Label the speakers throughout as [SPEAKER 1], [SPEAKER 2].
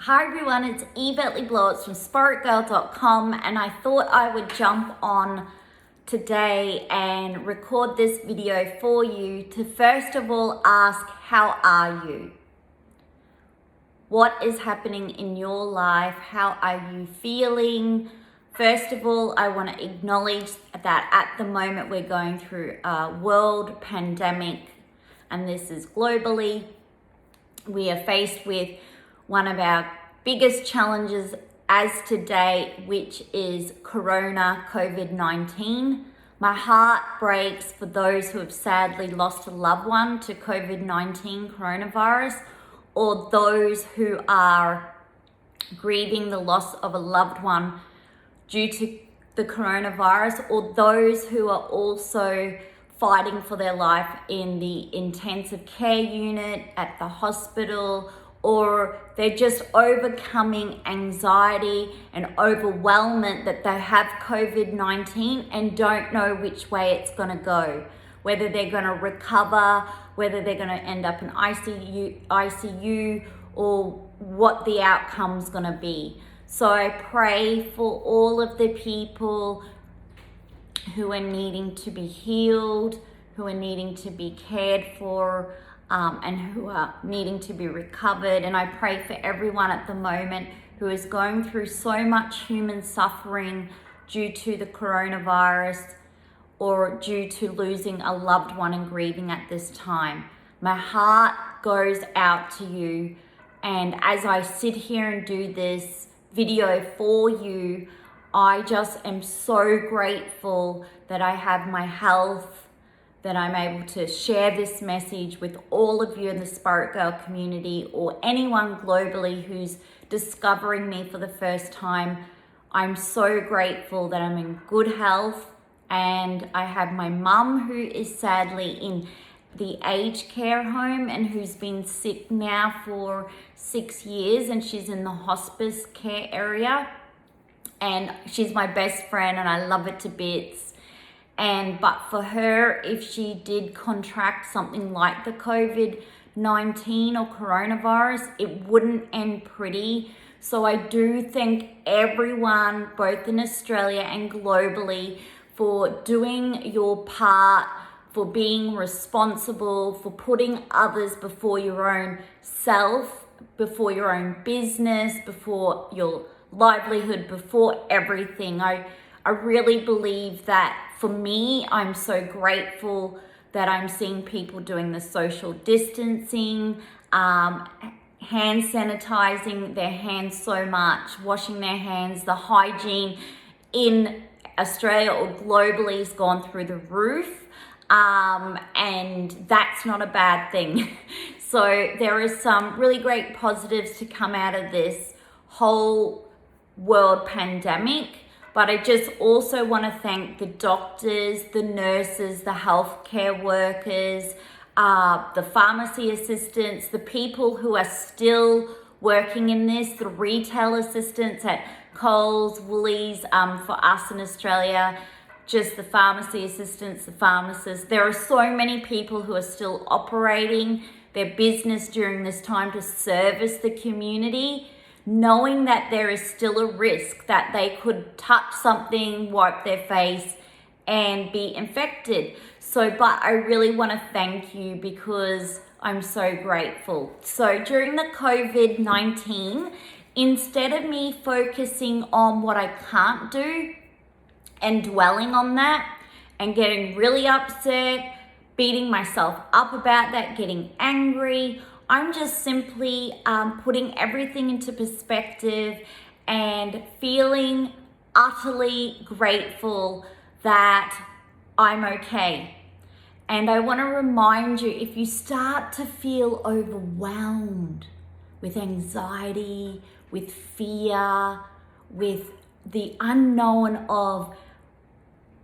[SPEAKER 1] Hi everyone, it's Yvette Blowitz from Spaitgirl.com, and I thought I would jump on today and record this video for you to first of all ask, how are you? What is happening in your life? How are you feeling? First of all, I want to acknowledge that at the moment we're going through a world pandemic, and this is globally. We are faced with one of our biggest challenges as to date, which is COVID-19. My heart breaks for those who have sadly lost a loved one to COVID-19 coronavirus, or those who are grieving the loss of a loved one due to the coronavirus, or those who are also fighting for their life in the intensive care unit at the hospital, or they're just overcoming anxiety and overwhelmment that they have COVID-19 and don't know which way it's gonna go, whether they're gonna recover, whether they're gonna end up in ICU, or what the outcome's gonna be. So I pray for all of the people who are needing to be healed, who are needing to be cared for, and who are needing to be recovered. And I pray for everyone at the moment who is going through so much human suffering due to the coronavirus or due to losing a loved one and grieving at this time. My heart goes out to you. And as I sit here and do this video for you, I just am so grateful that I have my health, that I'm able to share this message with all of you in the Spaitgirl community, or anyone globally who's discovering me for the first time. I'm so grateful that I'm in good health, and I have my mum who is sadly in the aged care home and who's been sick now for 6 years, and she's in the hospice care area. And she's my best friend and I love it to bits. But for her, if she did contract something like the COVID-19 or coronavirus, it wouldn't end pretty. So I do thank everyone, both in Australia and globally, for doing your part, for being responsible, for putting others before your own self, before your own business, before your livelihood, before everything. I really believe that. For me, I'm so grateful that I'm seeing people doing the social distancing, hand sanitizing their hands so much, washing their hands. The hygiene in Australia or globally has gone through the roof, and that's not a bad thing. So there is some really great positives to come out of this whole world pandemic. But I just also want to thank the doctors, the nurses, the healthcare workers, the pharmacy assistants, the people who are still working in this, the retail assistants at Coles, Woolies, for us in Australia, just the pharmacy assistants, the pharmacists. There are so many people who are still operating their business during this time to service the community, knowing that there is still a risk that they could touch something, wipe their face, and be infected. But I really want to thank you because I'm so grateful. So during the COVID-19, instead of me focusing on what I can't do and dwelling on that and getting really upset, beating myself up about that, getting angry, I'm just simply putting everything into perspective and feeling utterly grateful that I'm okay. And I want to remind you, if you start to feel overwhelmed with anxiety, with fear, with the unknown of,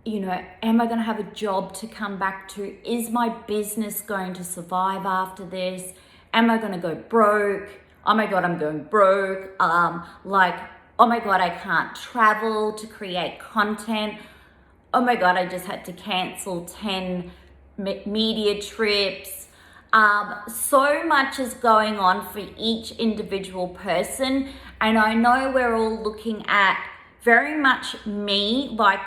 [SPEAKER 1] am I going to have a job to come back to? Is my business going to survive after this? Am I going to go broke? Oh my God, I'm going broke. Oh my God, I can't travel to create content. Oh my God, I just had to cancel 10 media trips. So much is going on for each individual person, and I know we're all looking at very much me, like,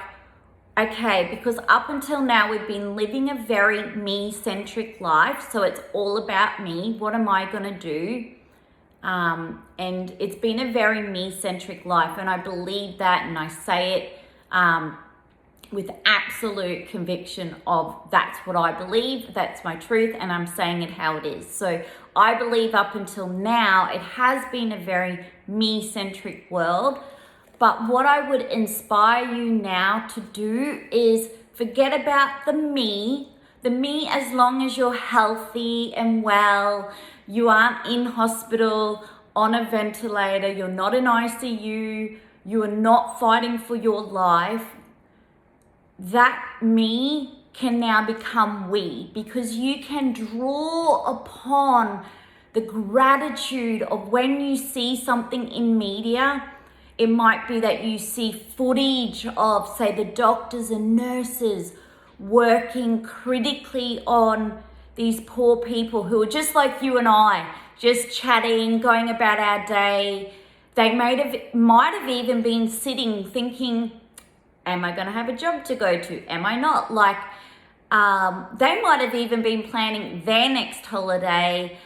[SPEAKER 1] okay, because up until now we've been living a very me-centric life, so it's all about me. What am I gonna do? And it's been a very me-centric life, and I believe that, and I say it with absolute conviction of that's what I believe, that's my truth, and I'm saying it how it is. So I believe up until now it has been a very me-centric world, but what I would inspire you now to do is forget about the me as long as you're healthy and well, you aren't in hospital, on a ventilator, you're not in ICU, you are not fighting for your life. That me can now become we, because you can draw upon the gratitude of when you see something in media. It might be that you see footage of, say, the doctors and nurses working critically on these poor people who are just like you and I, just chatting, going about our day. They might have even been sitting thinking, am I going to have a job to go to? Am I not? Like, they might have even been planning their next holiday.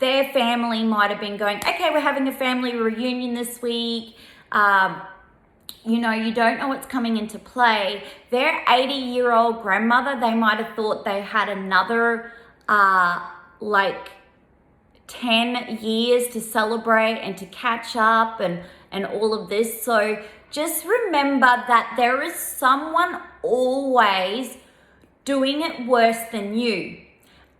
[SPEAKER 1] Their family might have been going, okay, we're having a family reunion this week. You know, you don't know what's coming into play. Their 80-year-old grandmother, they might have thought they had another, 10 years to celebrate and to catch up and all of this. So just remember that there is someone always doing it worse than you.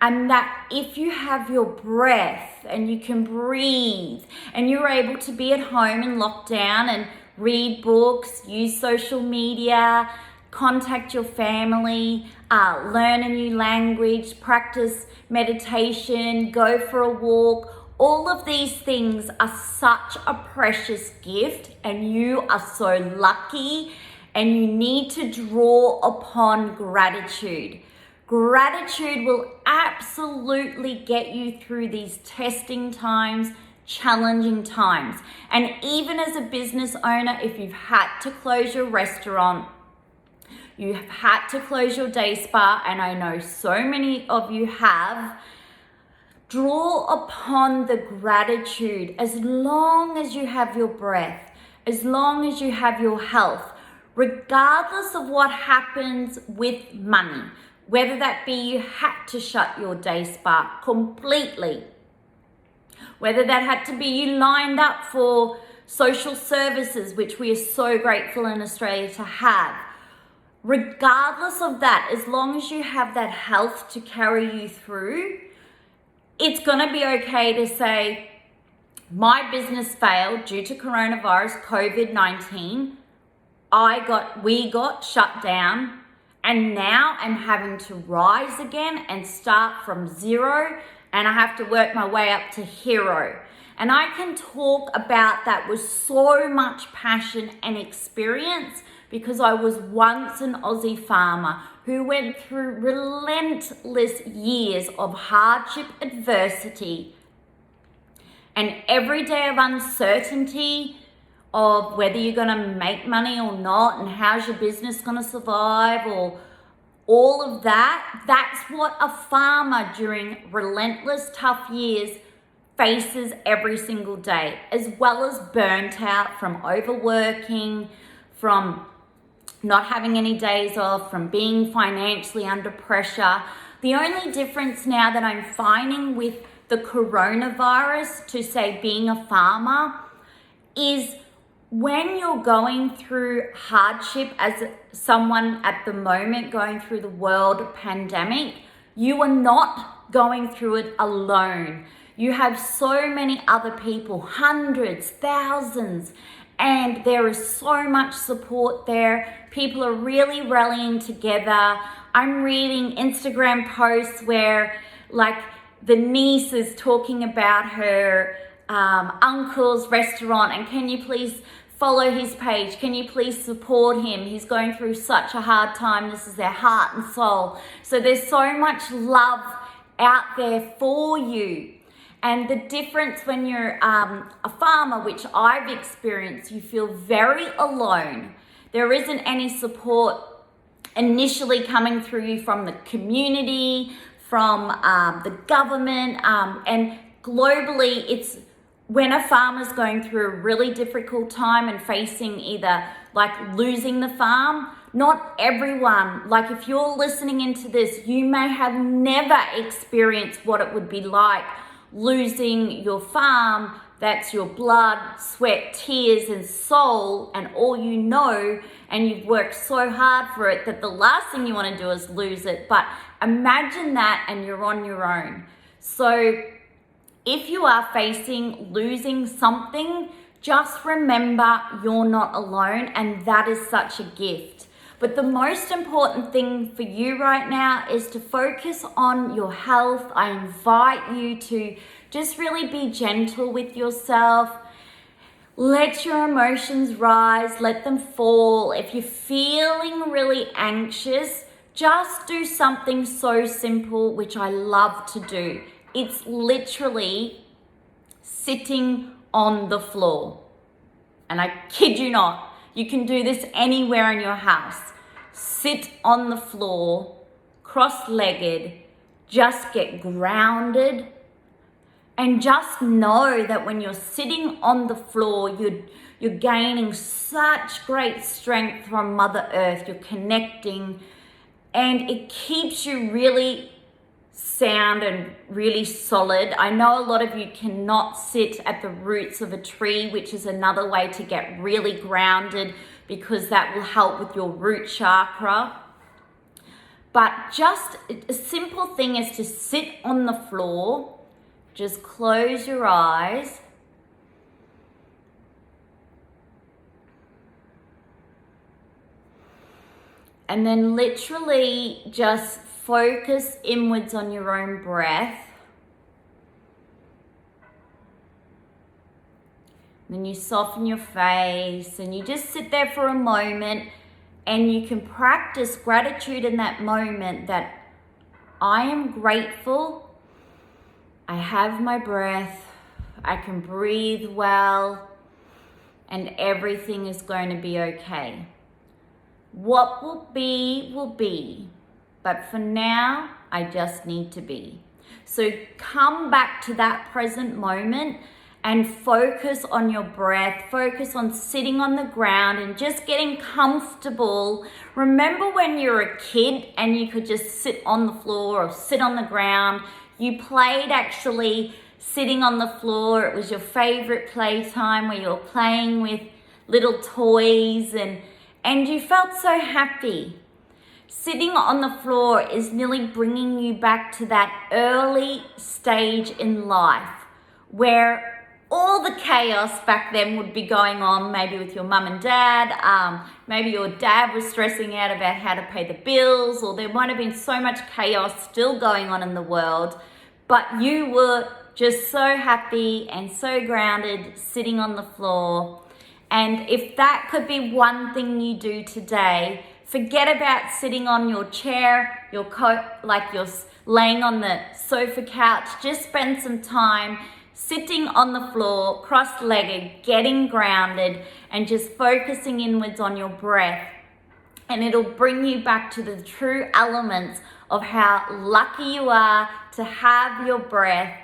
[SPEAKER 1] And that if you have your breath and you can breathe and you're able to be at home in lockdown and read books, use social media, contact your family, learn a new language, practice meditation, go for a walk. All of these things are such a precious gift, and you are so lucky, and you need to draw upon gratitude. Gratitude will absolutely get you through these testing times, challenging times. And even as a business owner, if you've had to close your restaurant, you have had to close your day spa, and I know so many of you have, draw upon the gratitude as long as you have your breath, as long as you have your health, regardless of what happens with money, whether that be you had to shut your day spa completely, whether that had to be you lined up for social services, which we are so grateful in Australia to have. Regardless of that, as long as you have that health to carry you through, it's going to be okay to say, my business failed due to coronavirus, COVID-19. We got shut down, and now I'm having to rise again and start from zero, and I have to work my way up to hero. And I can talk about that with so much passion and experience, because I was once an Aussie farmer who went through relentless years of hardship, adversity, and every day of uncertainty of whether you're gonna make money or not, and how's your business gonna survive, or all of that. That's what a farmer during relentless, tough years faces every single day, as well as burnt out from overworking, from not having any days off, from being financially under pressure. The only difference now that I'm finding with the coronavirus to, say, being a farmer is when you're going through hardship as someone at the moment going through the world pandemic, you are not going through it alone. You have so many other people, hundreds, thousands, and there is so much support there. People are really rallying together. I'm reading Instagram posts where, like, the niece is talking about her uncle's restaurant, and can you please follow his page? Can you please support him? He's going through such a hard time. This is their heart and soul. So there's so much love out there for you. And the difference when you're a farmer, which I've experienced, you feel very alone. There isn't any support initially coming through you from the community, from the government, and globally, it's when a farmer's going through a really difficult time and facing either like losing the farm. Not everyone, like if you're listening into this, you may have never experienced what it would be like losing your farm. That's your blood, sweat, tears, and soul, and all you know, and you've worked so hard for it that the last thing you want to do is lose it. But imagine that, and you're on your own. So if you are facing losing something, just remember you're not alone, and that is such a gift. But the most important thing for you right now is to focus on your health. I invite you to just really be gentle with yourself. Let your emotions rise, let them fall. If you're feeling really anxious, just do something so simple, which I love to do. It's literally sitting on the floor. And I kid you not, you can do this anywhere in your house. Sit on the floor, cross-legged, just get grounded, and just know that when you're sitting on the floor, you're gaining such great strength from Mother Earth. You're connecting, and it keeps you really sound and really solid. I know a lot of you cannot sit at the roots of a tree, which is another way to get really grounded, because that will help with your root chakra. But just a simple thing is to sit on the floor. Just close your eyes. And then literally just focus inwards on your own breath. Then you soften your face and you just sit there for a moment, and you can practice gratitude in that moment, that I am grateful, I have my breath, I can breathe well, and everything is going to be okay. What will be, but for now, I just need to be. So come back to that present moment and focus on your breath, focus on sitting on the ground and just getting comfortable. Remember when you were a kid and you could just sit on the floor or sit on the ground? You played actually sitting on the floor. It was your favorite playtime where you were playing with little toys and you felt so happy. Sitting on the floor is nearly bringing you back to that early stage in life where all the chaos back then would be going on, maybe with your mum and dad. Maybe your dad was stressing out about how to pay the bills, or there might have been so much chaos still going on in the world, but you were just so happy and so grounded sitting on the floor. And if that could be one thing you do today, forget about sitting on your chair, your coat, like you're laying on the sofa couch. Just spend some time sitting on the floor, cross-legged, getting grounded, and just focusing inwards on your breath. And it'll bring you back to the true elements of how lucky you are to have your breath.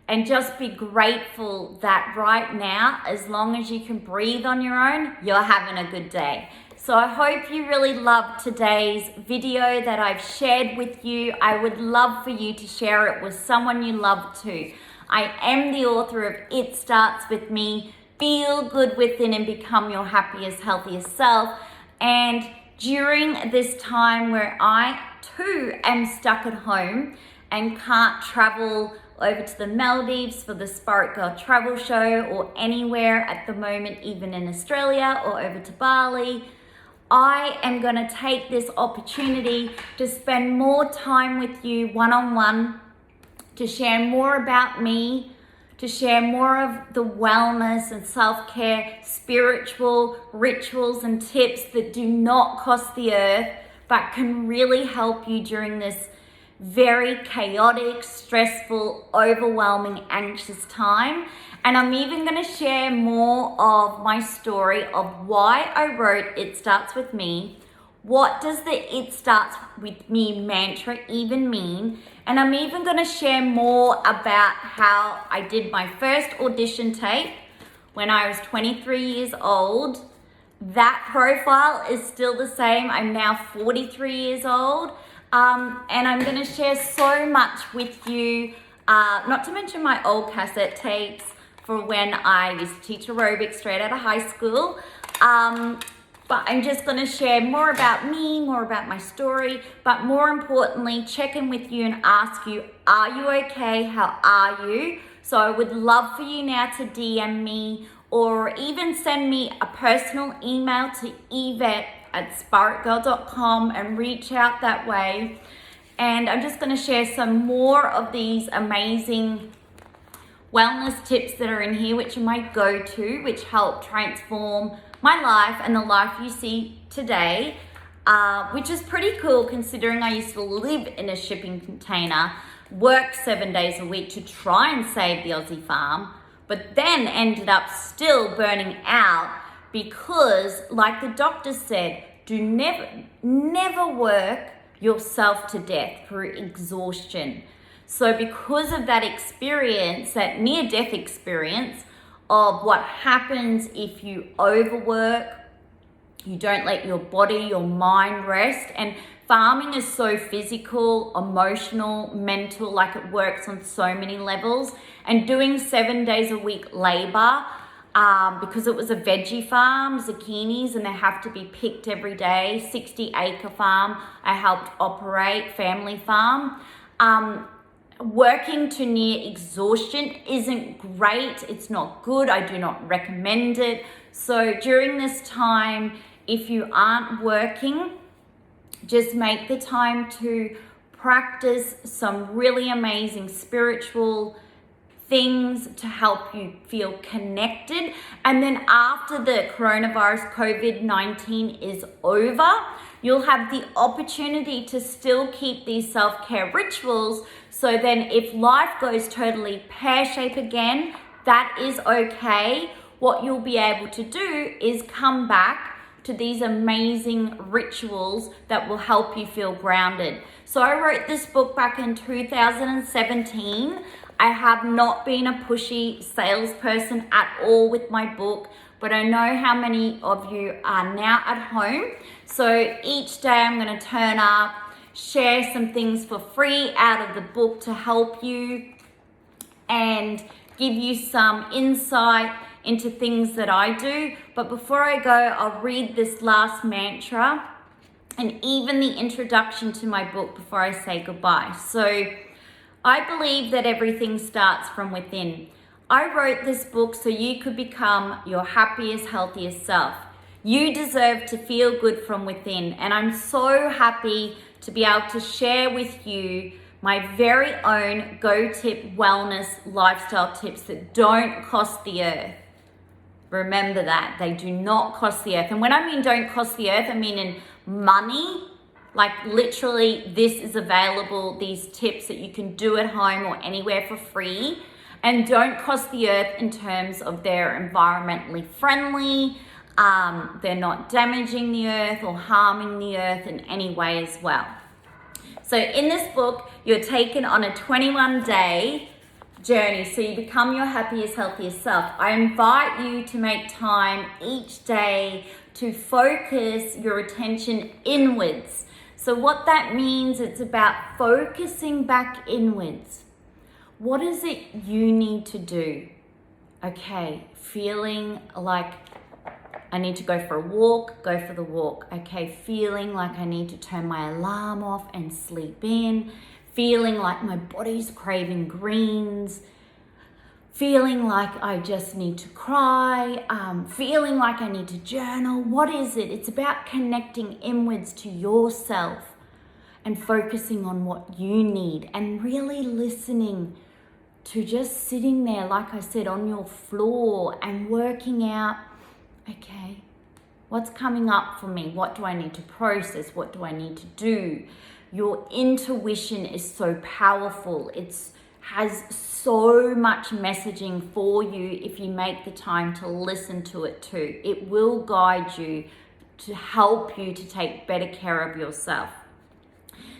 [SPEAKER 1] And just be grateful that right now, as long as you can breathe on your own, you're having a good day. So I hope you really loved today's video that I've shared with you. I would love for you to share it with someone you love too. I am the author of It Starts With Me. Feel good within and become your happiest, healthiest self. And during this time where I too am stuck at home and can't travel over to the Maldives for the Spaitgirl travel show or anywhere at the moment, even in Australia or over to Bali, I am going to take this opportunity to spend more time with you one-on-one, to share more about me, to share more of the wellness and self-care, spiritual rituals and tips that do not cost the earth, but can really help you during this very chaotic, stressful, overwhelming, anxious time. And I'm even going to share more of my story of why I wrote It Starts With Me. What does the It Starts With Me mantra even mean? And I'm even going to share more about how I did my first audition tape when I was 23 years old. That profile is still the same. I'm now 43 years old. And I'm going to share so much with you, not to mention my old cassette tapes for when I used to teach aerobics straight out of high school. But I'm just going to share more about me, more about my story, but more importantly, check in with you and ask you, are you okay? How are you? So I would love for you now to DM me or even send me a personal email to Yvette at Spaitgirl.com and reach out that way. And I'm just going to share some more of these amazing wellness tips that are in here, which are my go-to, which help transform my life and the life you see today, which is pretty cool considering I used to live in a shipping container, work 7 days a week to try and save the Aussie farm, but then ended up still burning out because, like the doctor said, do never work yourself to death through exhaustion. So because of that experience, that near-death experience of what happens if you overwork, you don't let your body, your mind rest. And farming is so physical, emotional, mental, like it works on so many levels. And doing 7 days a week labor, because it was a veggie farm, zucchinis, and they have to be picked every day, 60-acre farm I helped operate, family farm. Working to near exhaustion isn't great. It's not good. I do not recommend it. So during this time, if you aren't working, just make the time to practice some really amazing spiritual things to help you feel connected. And then after the coronavirus, COVID-19 is over, you'll have the opportunity to still keep these self-care rituals. So then if life goes totally pear-shaped again, that is okay. What you'll be able to do is come back to these amazing rituals that will help you feel grounded. So I wrote this book back in 2017. I have not been a pushy salesperson at all with my book, but I know how many of you are now at home. So each day I'm going to turn up, share some things for free out of the book to help you and give you some insight into things that I do. But before I go, I'll read this last mantra and even the introduction to my book before I say goodbye. So I believe that everything starts from within. I wrote this book so you could become your happiest, healthiest self. You deserve to feel good from within, and I'm so happy to be able to share with you my very own go-tip wellness lifestyle tips that don't cost the earth. Remember that, they do not cost the earth. And when I mean don't cost the earth, I mean in money. Like literally this is available, these tips that you can do at home or anywhere for free, and don't cost the earth in terms of they're environmentally friendly, they're not damaging the earth or harming the earth in any way as well. So in this book, you're taken on a 21-day journey so you become your happiest, healthiest self. I invite you to make time each day to focus your attention inwards. So what that means, it's about focusing back inwards. What is it you need to do? Okay, feeling like I need to go for a walk, go for the walk. Okay, feeling like I need to turn my alarm off and sleep in. Feeling like my body's craving greens. Feeling like I just need to cry. Feeling like I need to journal. What is it? It's about connecting inwards to yourself and focusing on what you need and really listening to just sitting there, like I said, on your floor and working out, okay, what's coming up for me? What do I need to process? What do I need to do? Your intuition is so powerful. It's has so much messaging for you if you make the time to listen to it too. It will guide you to help you to take better care of yourself.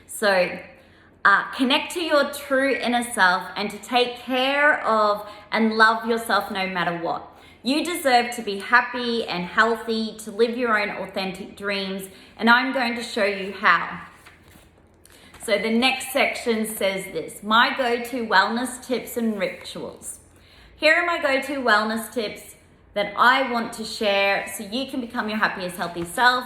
[SPEAKER 1] So connect to your true inner self and to take care of and love yourself no matter what. You deserve to be happy and healthy, to live your own authentic dreams, and I'm going to show you how. So the next section says this: my go-to wellness tips and rituals. Here are my go-to wellness tips that I want to share so you can become your happiest, healthy self.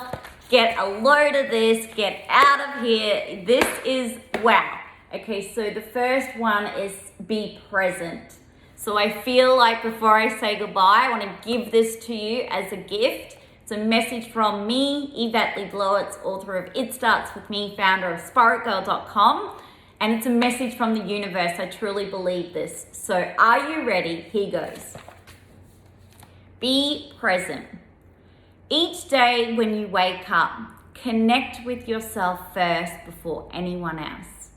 [SPEAKER 1] Get a load of this, get out of here. This is wow. Okay, so the first one is be present. So I feel like before I say goodbye, I want to give this to you as a gift. It's a message from me, Yvette Blowitz, author of It Starts With Me, founder of Spaitgirl.com. And it's a message from the universe. I truly believe this. So are you ready? Here goes. Be present. Each day when you wake up, connect with yourself first before anyone else.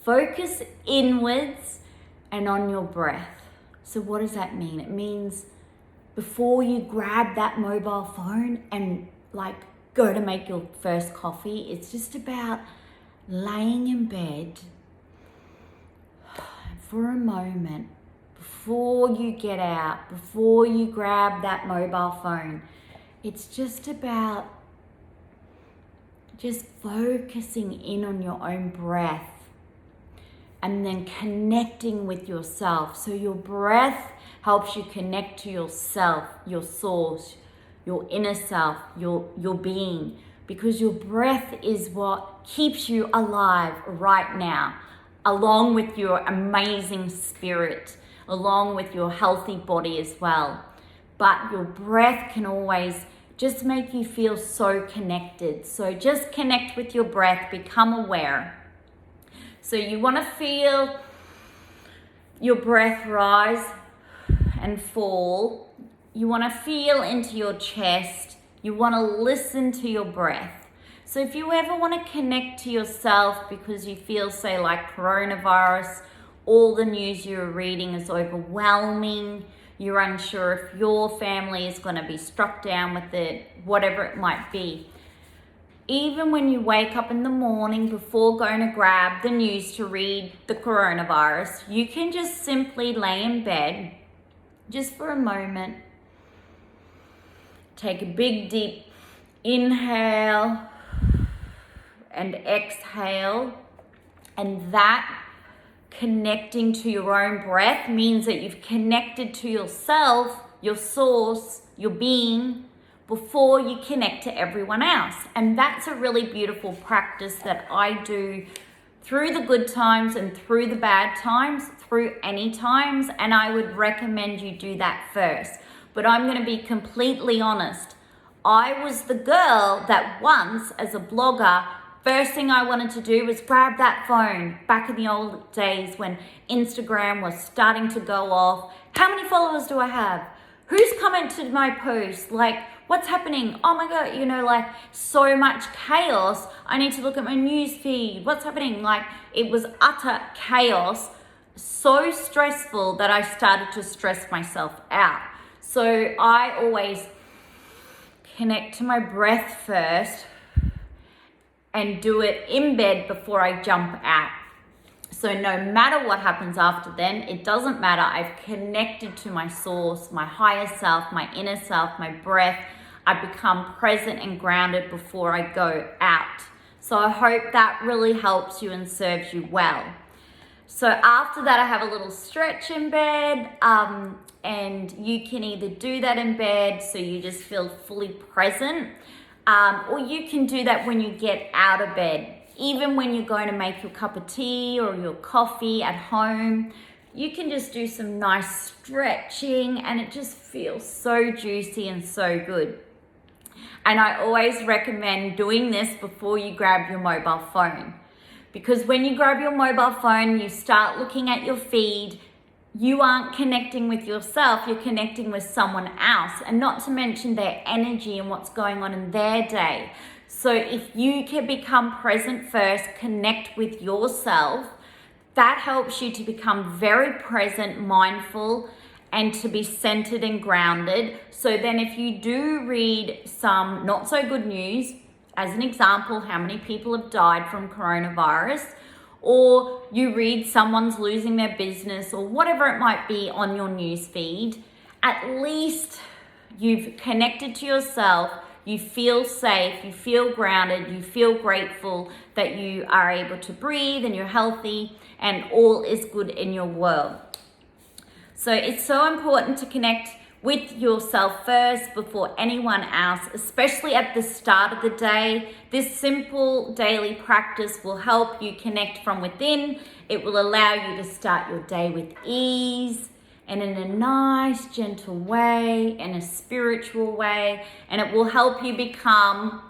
[SPEAKER 1] Focus inwards and on your breath. So what does that mean? It means before you grab that mobile phone and go to make your first coffee, it's just about laying in bed for a moment before you get out, before you grab that mobile phone. It's just about just focusing in on your own breath and then connecting with yourself. So your breath helps you connect to yourself, your source, your inner self, your being, because your breath is what keeps you alive right now, along with your amazing spirit, along with your healthy body as well. But your breath can always just make you feel so connected. So just connect with your breath, become aware. So you want to feel your breath rise and fall. You want to feel into your chest. You want to listen to your breath. So if you ever want to connect to yourself because you feel, say, like coronavirus, all the news you're reading is overwhelming, you're unsure if your family is going to be struck down with it, whatever it might be. Even when you wake up in the morning before going to grab the news to read the coronavirus, you can just simply lay in bed just for a moment. Take a big deep inhale and exhale, and that connecting to your own breath means that you've connected to yourself, your source, your being, before you connect to everyone else. And that's a really beautiful practice that I do through the good times and through the bad times, through any times, and I would recommend you do that first. But I'm going to be completely honest. I was the girl that once, as a blogger, first thing I wanted to do was grab that phone back in the old days when Instagram was starting to go off. How many followers do I have? Who's commented my post? What's happening? Oh my God, so much chaos. I need to look at my news feed. What's happening? It was utter chaos. So stressful that I started to stress myself out. So I always connect to my breath first and do it in bed before I jump out. So no matter what happens after then, it doesn't matter. I've connected to my source, my higher self, my inner self, my breath. I become present and grounded before I go out. So I hope that really helps you and serves you well. So after that, I have a little stretch in bed, and you can either do that in bed so you just feel fully present, or you can do that when you get out of bed. Even when you're going to make your cup of tea or your coffee at home, you can just do some nice stretching and it just feels so juicy and so good. And I always recommend doing this before you grab your mobile phone. Because when you grab your mobile phone, you start looking at your feed, you aren't connecting with yourself, you're connecting with someone else, and not to mention their energy and what's going on in their day. So if you can become present first, connect with yourself, that helps you to become very present, mindful, and to be centered and grounded. So then if you do read some not so good news, as an example, how many people have died from coronavirus, or you read someone's losing their business or whatever it might be on your news feed, at least you've connected to yourself, you feel safe, you feel grounded, you feel grateful that you are able to breathe and you're healthy and all is good in your world. So it's so important to connect with yourself first before anyone else, especially at the start of the day. This simple daily practice will help you connect from within. It will allow you to start your day with ease and in a nice, gentle way, in a spiritual way, and it will help you become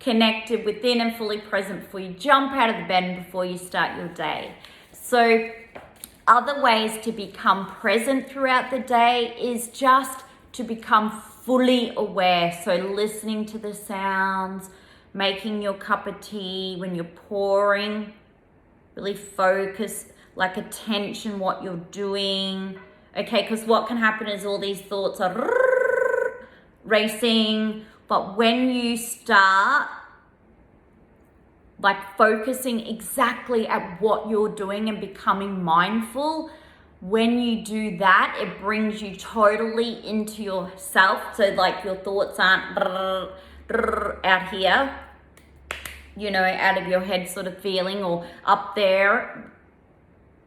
[SPEAKER 1] connected within and fully present before you jump out of the bed and before you start your day. So other ways to become present throughout the day is just to become fully aware. So listening to the sounds, making your cup of tea, when you're pouring, really focus, like attention what you're doing. Okay, because what can happen is all these thoughts are racing, but when you start like focusing exactly at what you're doing and becoming mindful, when you do that, it brings you totally into yourself. So like your thoughts aren't out here, you know, out of your head sort of feeling, or up there,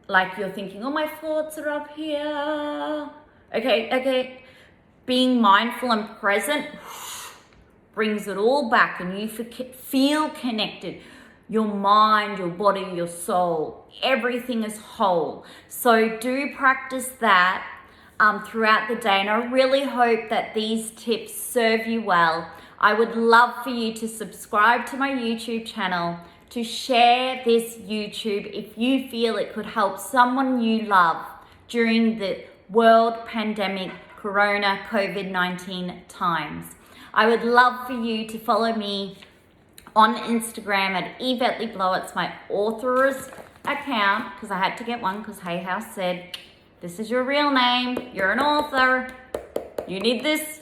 [SPEAKER 1] like you're thinking, oh, my thoughts are up here. Okay. Being mindful and present brings it all back and you feel connected. Your mind, your body, your soul, everything is whole. So do practice that throughout the day. And I really hope that these tips serve you well. I would love for you to subscribe to my YouTube channel, to share this YouTube if you feel it could help someone you love during the world pandemic, Corona, COVID-19 times. I would love for you to follow me on Instagram at Yvette Blowitz, my author's account, because I had to get one because Hay House said, this is your real name, you're an author, you need this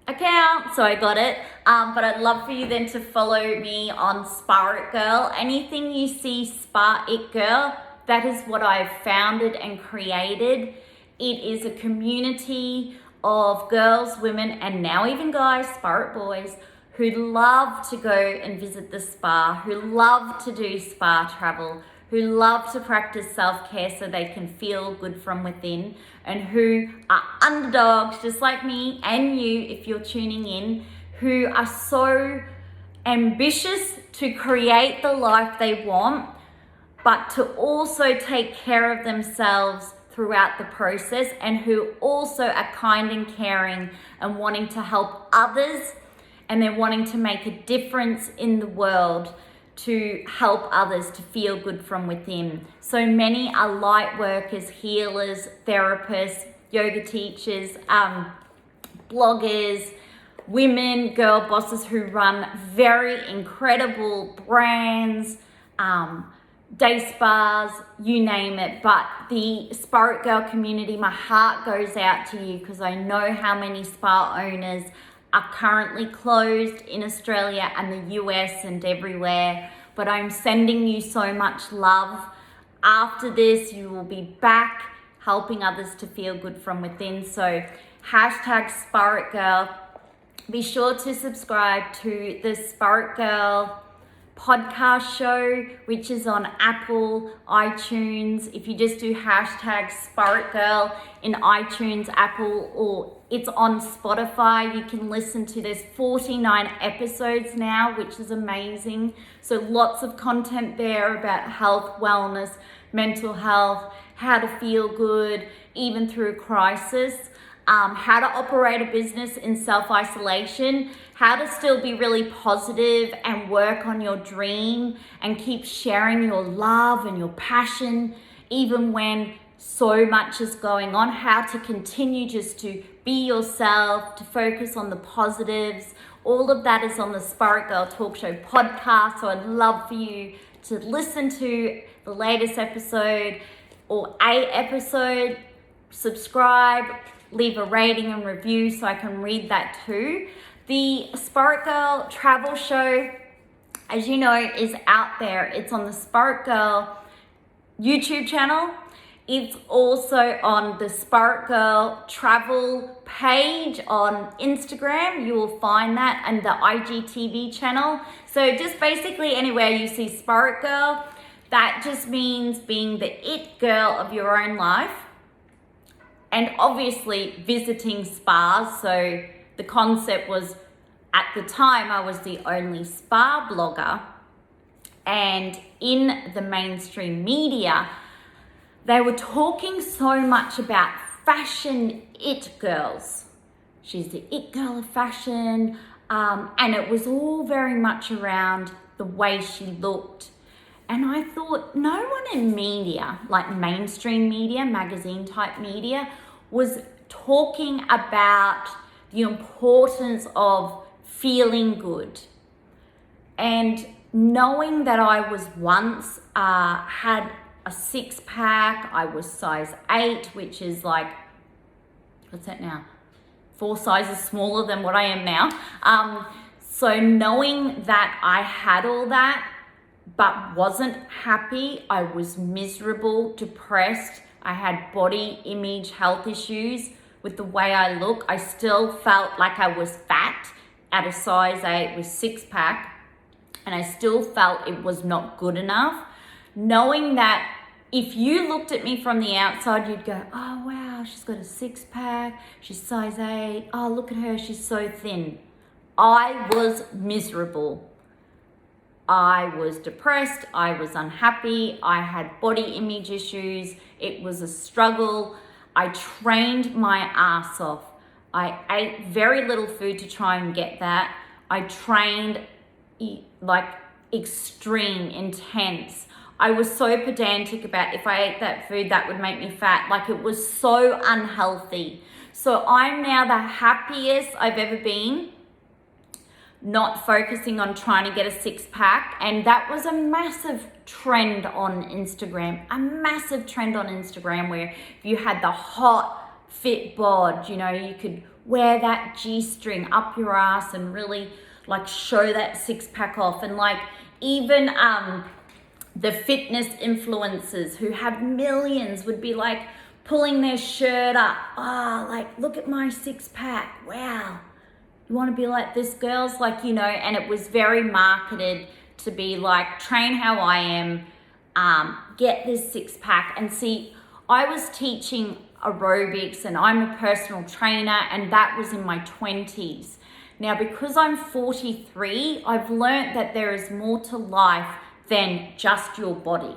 [SPEAKER 1] account, so I got it. But I'd love for you then to follow me on Spaitgirl. Anything you see Spaitgirl, that is what I've founded and created. It is a community of girls, women, and now even guys, Spirit boys, who love to go and visit the spa, who love to do spa travel, who love to practice self-care so they can feel good from within, and who are underdogs just like me and you if you're tuning in, who are so ambitious to create the life they want, but to also take care of themselves throughout the process, and who also are kind and caring and wanting to help others, and they're wanting to make a difference in the world to help others to feel good from within. So many are light workers, healers, therapists, yoga teachers, bloggers, women, girl bosses who run very incredible brands, day spas, you name it. But the Spaitgirl community, my heart goes out to you because I know how many spa owners are currently closed in Australia and the US and everywhere, but I'm sending you so much love. After this, you will be back helping others to feel good from within. So hashtag Spaitgirl. Be sure to subscribe to the Spaitgirl podcast show, which is on Apple, iTunes. If you just do hashtag Spaitgirl in iTunes, Apple, or it's on Spotify, you can listen to, there's 49 episodes now, which is amazing. So lots of content there about health, wellness, mental health, how to feel good, even through crisis. How to operate a business in self-isolation, how to still be really positive and work on your dream and keep sharing your love and your passion, even when so much is going on, how to continue just to be yourself, to focus on the positives. All of that is on the Spaitgirl Talk Show podcast. So I'd love for you to listen to the latest episode or a episode, subscribe, leave a rating and review so I can read that too. The Spaitgirl travel show, as you know, is out there. It's on the Spaitgirl YouTube channel. It's also on the Spaitgirl travel page on Instagram. You will find that, and the IGTV channel. So just basically anywhere you see Spaitgirl, that just means being the it girl of your own life. And obviously visiting spas. So the concept was, at the time, I was the only spa blogger. And in the mainstream media, they were talking so much about fashion it girls. She's the it girl of fashion. And it was all very much around the way she looked. And I thought no one in media, like mainstream media, magazine type media, was talking about the importance of feeling good. And knowing that I was once had a 6-pack, I was size 8, which is like, what's that now? 4 sizes smaller than what I am now. So knowing that I had all that, but wasn't happy, I was miserable, depressed, I had body image health issues with the way I look. I still felt like I was fat at a size 8 with 6-pack, and I still felt it was not good enough. Knowing that if you looked at me from the outside, you'd go, oh wow, she's got a 6-pack, she's size 8, oh look at her, she's so thin. I was miserable. I was depressed, I was unhappy, I had body image issues, it was a struggle. I trained my ass off. I ate very little food to try and get that. I trained like extreme, intense. I was so pedantic about if I ate that food, that would make me fat. Like it was so unhealthy. So I'm now the happiest I've ever been, not focusing on trying to get a 6-pack. And that was a massive trend on Instagram, where if you had the hot, fit bod, you know, you could wear that G-string up your ass and really like show that 6-pack off. And like even the fitness influencers who have millions would be like pulling their shirt up. Oh, like, look at my 6-pack. Wow. You want to be like this, girls? Like, you know, and it was very marketed to be like, train how I am, get this 6-pack. And see, I was teaching aerobics and I'm a personal trainer, and that was in my 20s. Now, because I'm 43, I've learned that there is more to life than just your body,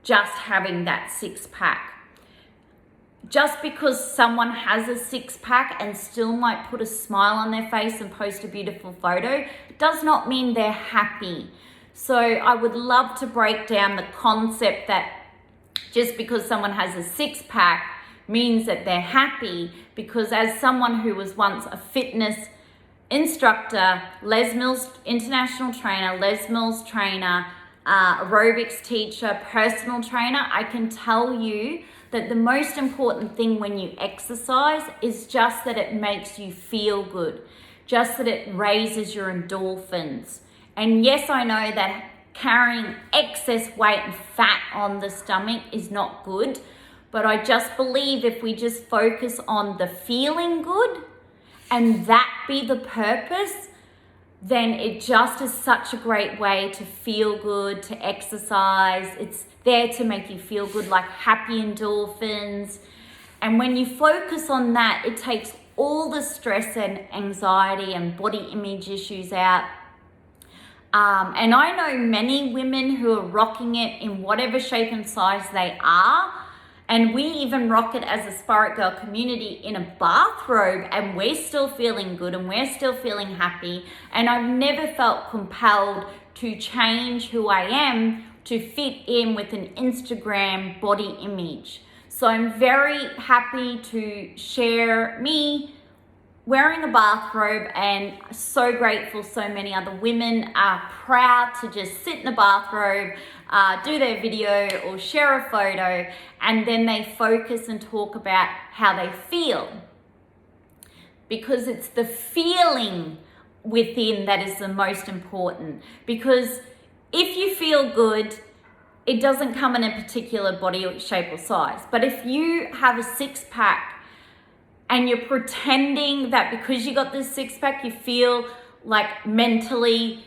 [SPEAKER 1] just having that 6-pack. Just because someone has a 6-pack and still might put a smile on their face and post a beautiful photo does not mean they're happy. So I would love to break down the concept that just because someone has a 6-pack means that they're happy, because as someone who was once a fitness instructor, Les Mills international trainer, Les Mills trainer, aerobics teacher, personal trainer, I can tell you that the most important thing when you exercise is just that it makes you feel good, just that it raises your endorphins. And yes, I know that carrying excess weight and fat on the stomach is not good, but I just believe if we just focus on the feeling good and that be the purpose, then it just is such a great way to feel good, to exercise. It's there to make you feel good, like happy endorphins. And when you focus on that, it takes all the stress and anxiety and body image issues out. And I know many women who are rocking it in whatever shape and size they are. And we even rock it as a Spaitgirl community in a bathrobe, and we're still feeling good and we're still feeling happy. And I've never felt compelled to change who I am to fit in with an Instagram body image. So I'm very happy to share me wearing a bathrobe, and so grateful so many other women are proud to just sit in a bathrobe, do their video or share a photo, and then they focus and talk about how they feel. Because it's the feeling within that is the most important. Because if you feel good, it doesn't come in a particular body shape or size. But if you have a six-pack and you're pretending that because you got this six-pack, you feel like mentally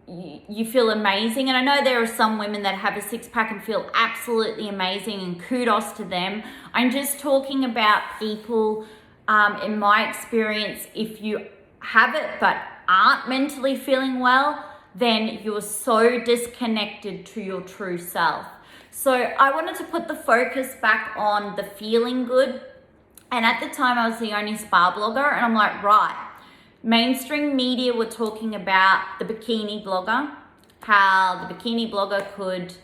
[SPEAKER 1] you feel amazing. And I know there are some women that have a six-pack and feel absolutely amazing, and kudos to them. I'm just talking about people, in my experience, if you have it but aren't mentally feeling well, then you're so disconnected to your true self. So I wanted to put the focus back on the feeling good. And at the time I was the only spa blogger, and I'm like, right, mainstream media were talking about the bikini blogger, how the bikini blogger could,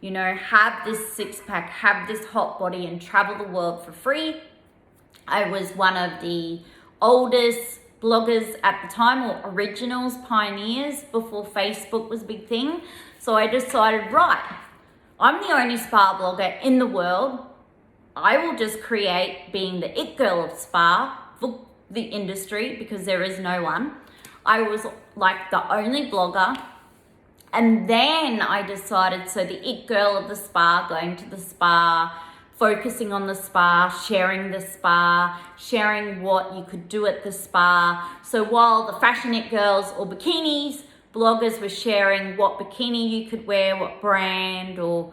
[SPEAKER 1] you know, have this six-pack, have this hot body and travel the world for free. I was one of the oldest bloggers at the time, or originals, pioneers, before Facebook was a big thing. So I decided, right, I'm the only spa blogger in the world. I will just create being the it girl of spa for the industry, because there is no one. I was like the only blogger. And then I decided, so the it girl of the spa, going to the spa, focusing on the spa, sharing what you could do at the spa. So while the fashion it girls or bikinis bloggers were sharing what bikini you could wear, what brand, or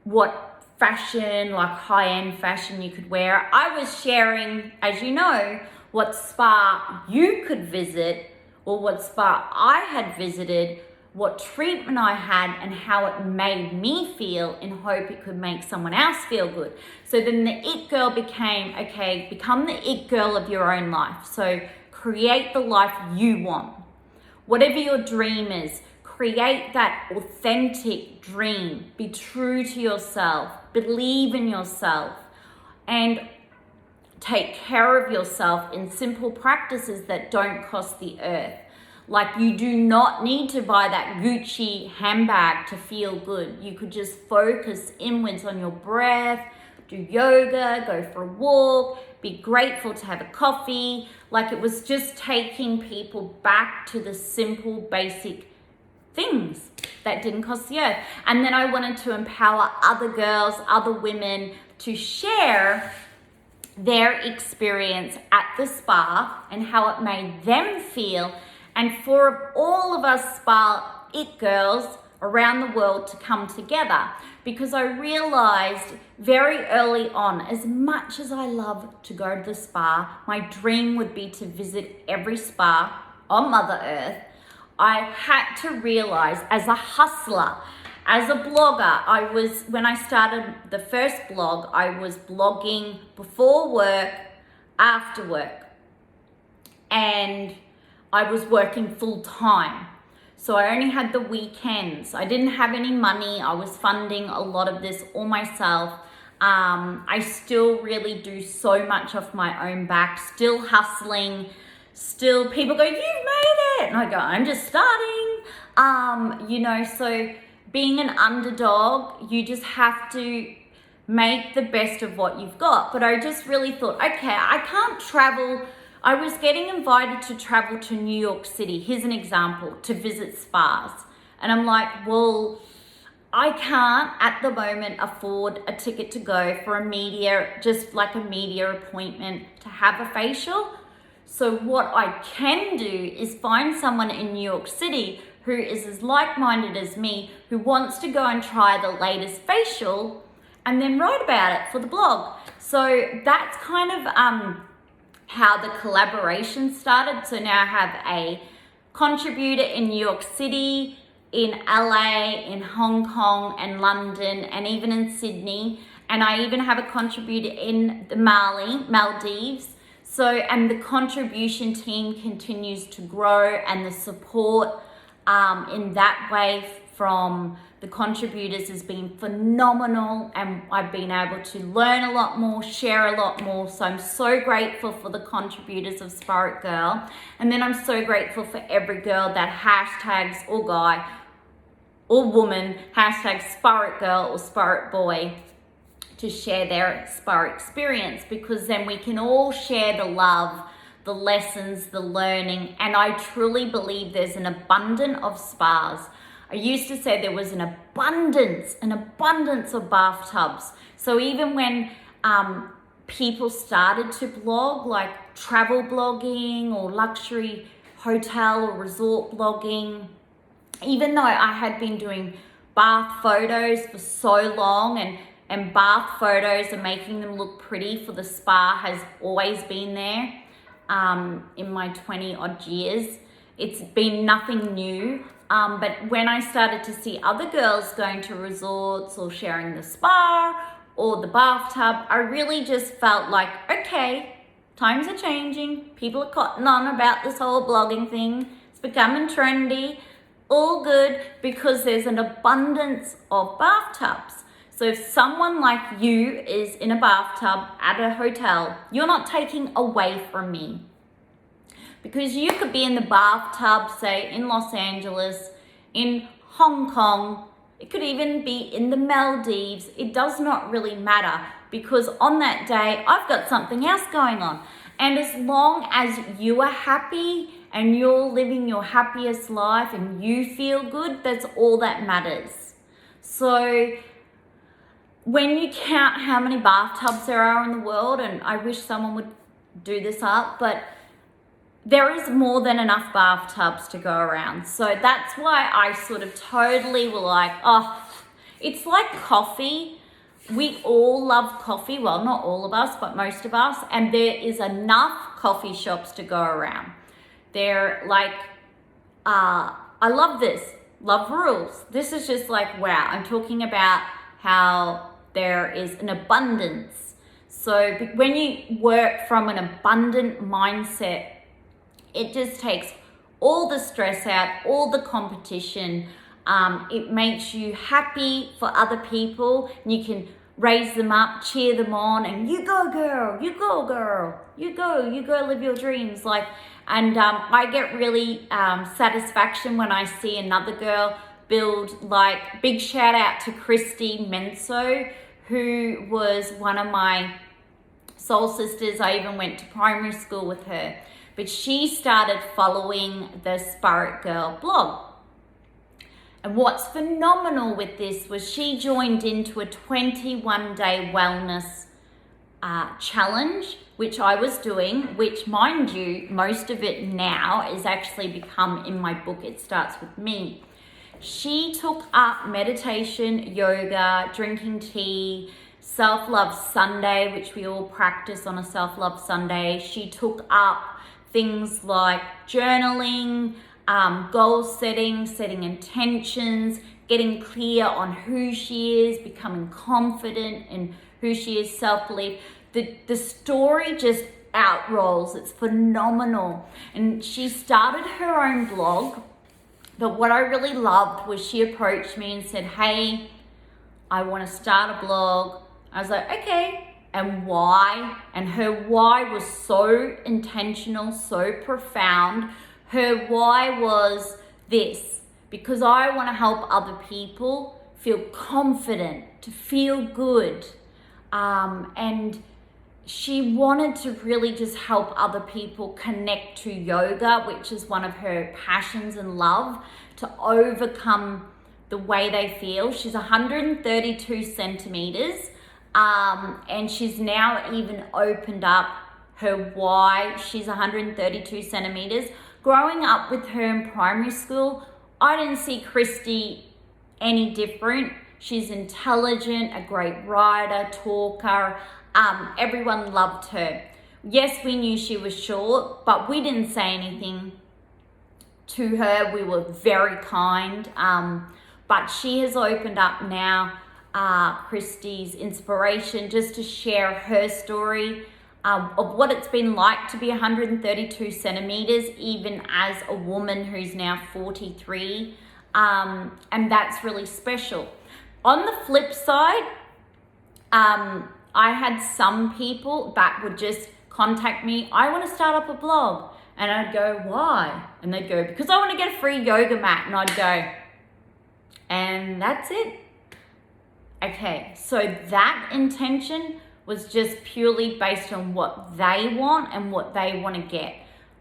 [SPEAKER 1] what fashion, like high-end fashion you could wear, I was sharing, as you know, what spa you could visit, or what spa I had visited, what treatment I had, and how it made me feel, in hope it could make someone else feel good. So then the it girl became, okay, become the it girl of your own life. So create the life you want. Whatever your dream is, create that authentic dream. Be true to yourself. Believe in yourself. And take care of yourself in simple practices that don't cost the earth. Like, you do not need to buy that Gucci handbag to feel good. You could just focus inwards on your breath, do yoga, go for a walk, be grateful to have a coffee. Like, it was just taking people back to the simple, basic things that didn't cost the earth. And then I wanted to empower other girls, other women to share their experience at the spa and how it made them feel. And for all of us spa it girls around the world to come together, because I realized very early on, as much as I love to go to the spa, my dream would be to visit every spa on Mother Earth. I had to realize, as a hustler, as a blogger, when I started the first blog, I was blogging before work, after work, and I was working full time. So I only had the weekends. I didn't have any money. I was funding a lot of this all myself. I still really do so much off my own back, still hustling. Still, people go, you've made it. And I go, I'm just starting. So being an underdog, you just have to make the best of what you've got. But I just really thought, okay, I can't travel. I was getting invited to travel to New York City, here's an example, to visit spas. And I'm like, well, I can't at the moment afford a ticket to go for a media appointment to have a facial. So what I can do is find someone in New York City who is as like-minded as me, who wants to go and try the latest facial and then write about it for the blog. So that's kind of how the collaboration started. So now I have a contributor in New York City, in LA, in Hong Kong and London, and even in Sydney. And I even have a contributor in the Maldives. So, and the contribution team continues to grow, and the support in that way from the contributors has been phenomenal, and I've been able to learn a lot more, share a lot more. So I'm so grateful for the contributors of Spaitgirl. And then I'm so grateful for every girl that hashtags, or guy or woman, hashtag Spaitgirl or Spirit Boy, to share their spa experience, because then we can all share the love, the lessons, the learning. And I truly believe there's an abundance of spas. I used to say there was an abundance of bathtubs. So even when people started to blog, like travel blogging or luxury hotel or resort blogging, even though I had been doing bath photos for so long, and bath photos and making them look pretty for the spa has always been there in my 20 odd years. It's been nothing new. But when I started to see other girls going to resorts or sharing the spa or the bathtub, I really just felt like, okay, times are changing. People are cotton on about this whole blogging thing. It's becoming trendy. All good, because there's an abundance of bathtubs. So if someone like you is in a bathtub at a hotel, you're not taking away from me. Because you could be in the bathtub, say in Los Angeles, in Hong Kong, it could even be in the Maldives. It does not really matter, because on that day, I've got something else going on. And as long as you are happy and you're living your happiest life and you feel good, that's all that matters. So when you count how many bathtubs there are in the world, and I wish someone would do this up, but there is more than enough bathtubs to go around. So that's why I sort of totally were like, oh, it's like coffee. We all love coffee. Well, not all of us, but most of us. And there is enough coffee shops to go around. They're like, I love this. Love rules. This is just like, wow. I'm talking about how there is an abundance. So when you work from an abundant mindset, it just takes all the stress out, all the competition. It makes you happy for other people. You can raise them up, cheer them on, and you go girl, you go girl, you go live your dreams. And I get really satisfaction when I see another girl build. Like, big shout out to Christy Menso, who was one of my soul sisters. I even went to primary school with her. But she started following the Spaitgirl blog. And what's phenomenal with this was she joined into a 21-day wellness challenge, which I was doing, which, mind you, most of it now is actually become in my book, It Starts With Me. She took up meditation, yoga, drinking tea, self-love Sunday, which we all practice on a self-love Sunday. She took up things like journaling, goal setting, setting intentions, getting clear on who she is, becoming confident in who she is, self-belief. The story just outrolls. It's phenomenal. And she started her own blog. But what I really loved was she approached me and said, hey, I want to start a blog. I was like, okay. And why? And her why was so intentional, so profound. Her why was this: because I want to help other people feel confident, to feel good. And she wanted to really just help other people connect to yoga, which is one of her passions and love, to overcome the way they feel. She's 132 centimeters. And she's now even opened up her why. She's 132 centimeters. Growing up with her in primary school, I didn't see Christy any different. She's intelligent, a great writer, talker. Everyone loved her. Yes, we knew she was short, but we didn't say anything to her. We were very kind. But she has opened up now. Christy's inspiration, just to share her story of what it's been like to be 132 centimeters, even as a woman who's now 43. And that's really special. On the flip side, I had some people that would just contact me, I want to start up a blog. And I'd go, why? And they'd go, because I want to get a free yoga mat. And I'd go, and that's it. Okay, so that intention was just purely based on what they want and what they want to get.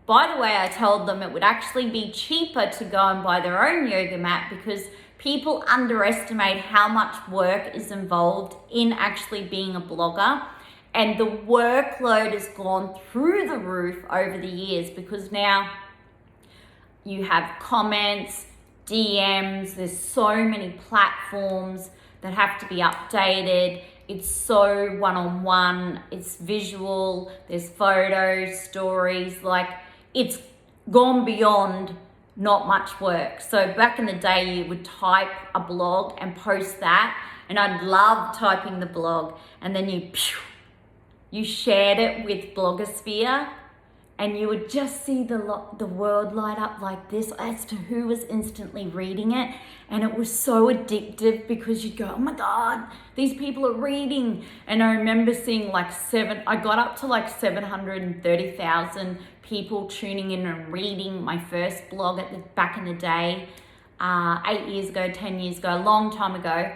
[SPEAKER 1] By the way, I told them it would actually be cheaper to go and buy their own yoga mat because people underestimate how much work is involved in actually being a blogger. And the workload has gone through the roof over the years because now you have comments, DMs, there's so many platforms that have to be updated. It's so one-on-one, it's visual, there's photos, stories, like it's gone beyond not much work. So back in the day, you would type a blog and post that, and I'd love typing the blog, and then you shared it with Blogosphere, and you would just see the world light up like this as to who was instantly reading it. And it was so addictive because you'd go, oh my God, these people are reading. And I remember seeing I got up to 730,000 people tuning in and reading my first blog back in the day, 8 years ago, 10 years ago, a long time ago.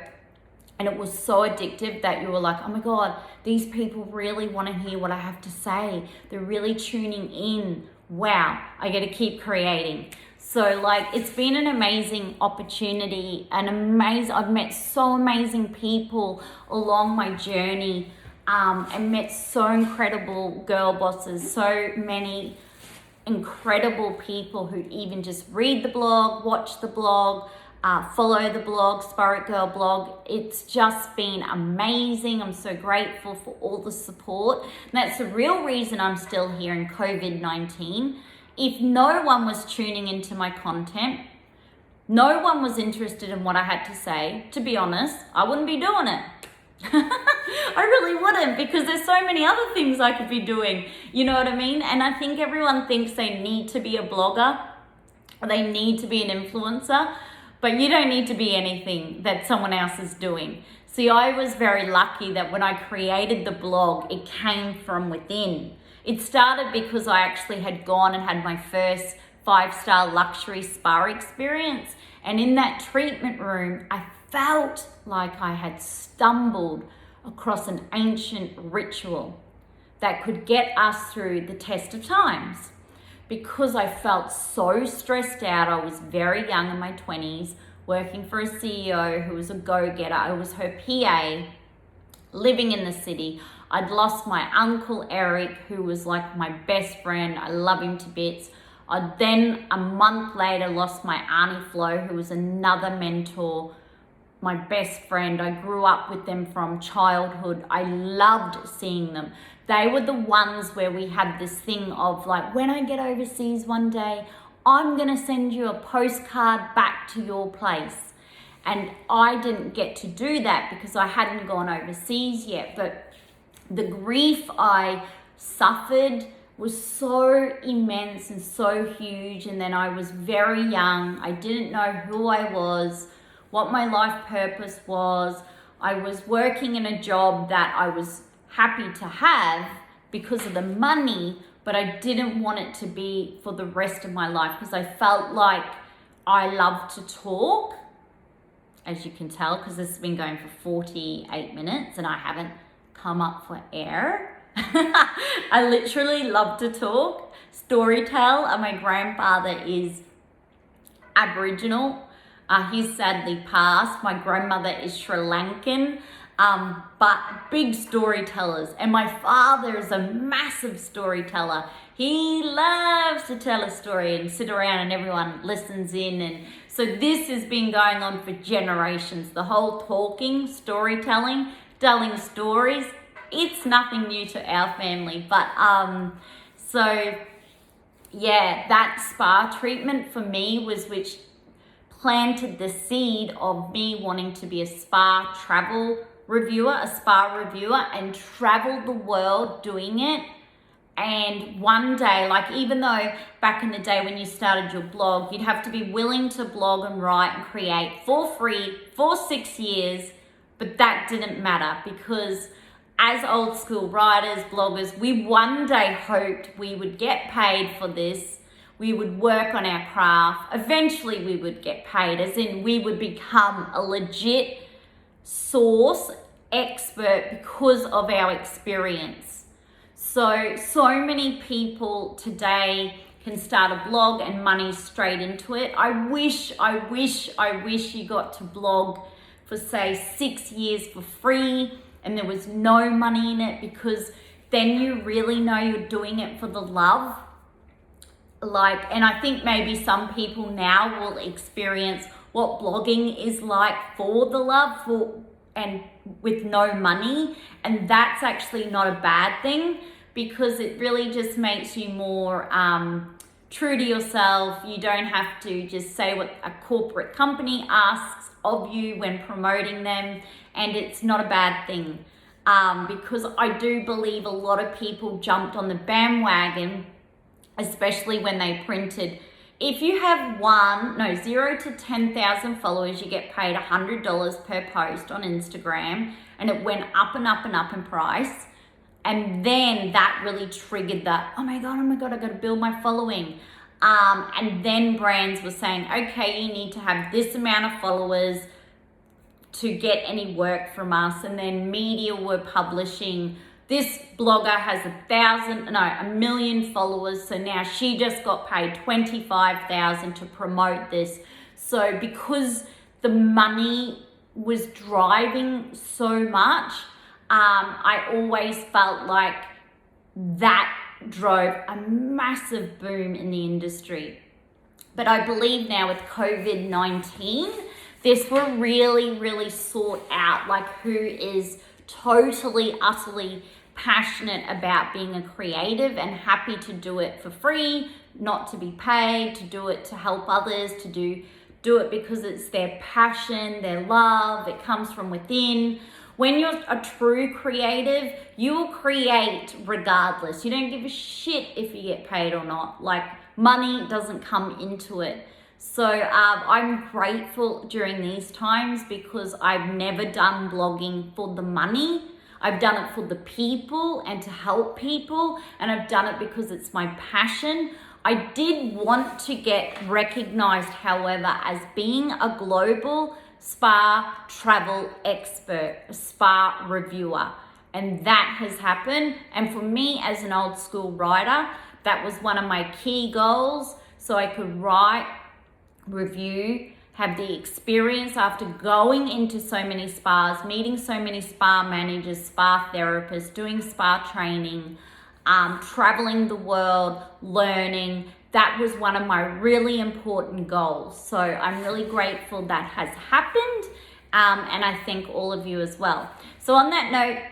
[SPEAKER 1] And it was so addictive that you were like, oh my God, these people really want to hear what I have to say. They're really tuning in. Wow, I got to keep creating. So it's been an amazing opportunity, I've met so amazing people along my journey, and met so incredible girl bosses, so many incredible people who even just read the blog, watch the blog, follow the blog, Spaitgirl blog. It's just been amazing. I'm so grateful for all the support. And that's the real reason I'm still here in COVID-19. If no one was tuning into my content, no one was interested in what I had to say, to be honest, I wouldn't be doing it. I really wouldn't, because there's so many other things I could be doing. You know what I mean? And I think everyone thinks they need to be a blogger, or they need to be an influencer. But you don't need to be anything that someone else is doing. See, I was very lucky that when I created the blog, it came from within. It started because I actually had gone and had my first 5-star luxury spa experience. And in that treatment room, I felt like I had stumbled across an ancient ritual that could get us through the test of times. Because I felt so stressed out, I was very young in my 20s, working for a CEO who was a go-getter. I was her PA, living in the city. I'd lost my uncle Eric, who was like my best friend. I love him to bits. I then, a month later, lost my Auntie Flo, who was another mentor, my best friend. I grew up with them from childhood. I loved seeing them. They were the ones where we had this thing of when I get overseas one day, I'm gonna send you a postcard back to your place. And I didn't get to do that because I hadn't gone overseas yet. But the grief I suffered was so immense and so huge. And then I was very young. I didn't know who I was, what my life purpose was. I was working in a job that I was happy to have because of the money, but I didn't want it to be for the rest of my life because I felt like I love to talk, as you can tell, because this has been going for 48 minutes and I haven't come up for air. I literally love to talk, storytell, and my grandfather is Aboriginal. He's sadly passed. My grandmother is Sri Lankan. But big storytellers, and my father is a massive storyteller. He loves to tell a story and sit around and everyone listens in, and so this has been going on for generations. The whole talking, storytelling, telling stories, it's nothing new to our family. But so yeah, that spa treatment for me was which planted the seed of me wanting to be a spa travel reviewer, a spa reviewer, and travel the world doing it. And one day, like even though back in the day when you started your blog, you'd have to be willing to blog and write and create for free for 6 years, but that didn't matter because as old school writers, bloggers, we one day hoped we would get paid for this. We would work on our craft. Eventually we would get paid, as in we would become a legit source expert because of our experience. So many people today can start a blog and money straight into it. I wish you got to blog for say 6 years for free and there was no money in it, because then you really know you're doing it for the love. And I think maybe some people now will experience what blogging is like for the love and with no money, and that's actually not a bad thing, because it really just makes you more true to yourself. You don't have to just say what a corporate company asks of you when promoting them, and it's not a bad thing, because I do believe a lot of people jumped on the bandwagon, especially when they printed, if you have 0 to 10,000 followers, you get paid $100 per post on Instagram, and it went up and up and up in price. And then that really triggered that, oh my God, I got to build my following. And then brands were saying, okay, you need to have this amount of followers to get any work from us. And then media were publishing, this blogger has 1 million followers, so now she just got paid $25,000 to promote this. So because the money was driving so much, I always felt like that drove a massive boom in the industry. But I believe now with COVID-19, this will really sort out like who is totally, utterly passionate about being a creative and happy to do it for free, not to be paid, to do it to help others, to do it because it's their passion, their love, it comes from within. When you're a true creative, you will create regardless. You don't give a shit if you get paid or not. Like, money doesn't come into it. So I'm grateful during these times because I've never done blogging for the money. I've done it for the people and to help people, and I've done it because it's my passion. I did want to get recognized, however, as being a global spa travel expert, a spa reviewer, and that has happened. And for me as an old school writer, that was one of my key goals, so I could write, review, have the experience after going into so many spas, meeting so many spa managers, spa therapists, doing spa training, traveling the world, learning. That was one of my really important goals. So I'm really grateful that has happened, and I thank all of you as well. So on that note,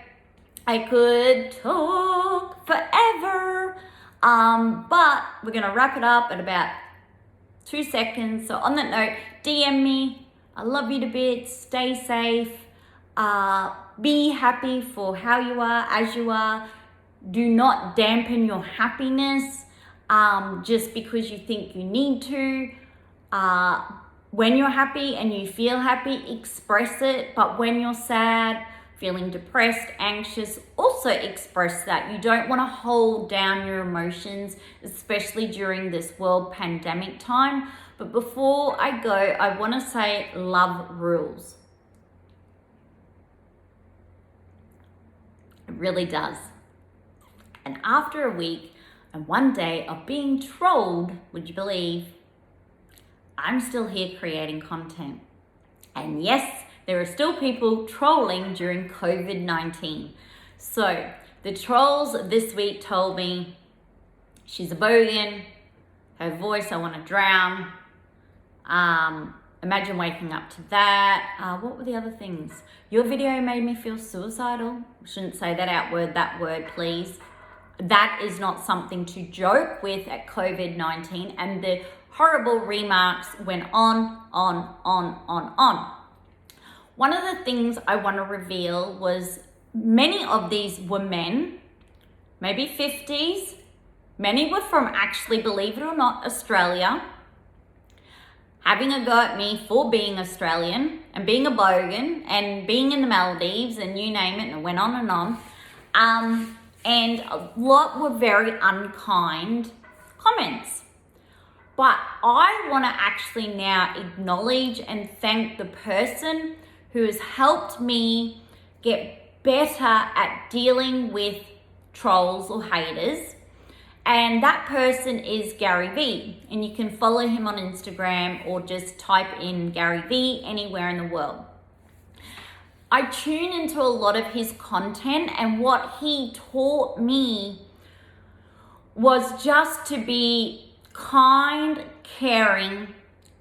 [SPEAKER 1] I could talk forever, but we're gonna wrap it up at about 2 seconds. So on that note, DM me. I love you to bits. Stay safe. Be happy for how you are, as you are. Do not dampen your happiness just because you think you need to. When you're happy and you feel happy, express it. But when you're sad, feeling depressed, anxious, also express that. You don't want to hold down your emotions, especially during this world pandemic time. But before I go, I want to say love rules. It really does. And after a week and one day of being trolled, would you believe, I'm still here creating content. And yes, there are still people trolling during COVID-19. So the trolls this week told me, she's a bogan, her voice I want to drown. Imagine waking up to that. What were the other things? Your video made me feel suicidal. Shouldn't say that word, please. That is not something to joke with at COVID-19. And the horrible remarks went on. One of the things I want to reveal was many of these were men maybe 50s. Many were from, actually, believe it or not, Australia, having a go at me for being Australian and being a bogan and being in the Maldives and you name it, and it went on and on. And a lot were very unkind comments. But I want to actually now acknowledge and thank the person who has helped me get better at dealing with trolls or haters. And that person is Gary V. And you can follow him on Instagram or just type in Gary V anywhere in the world. I tune into a lot of his content, and what he taught me was just to be kind, caring,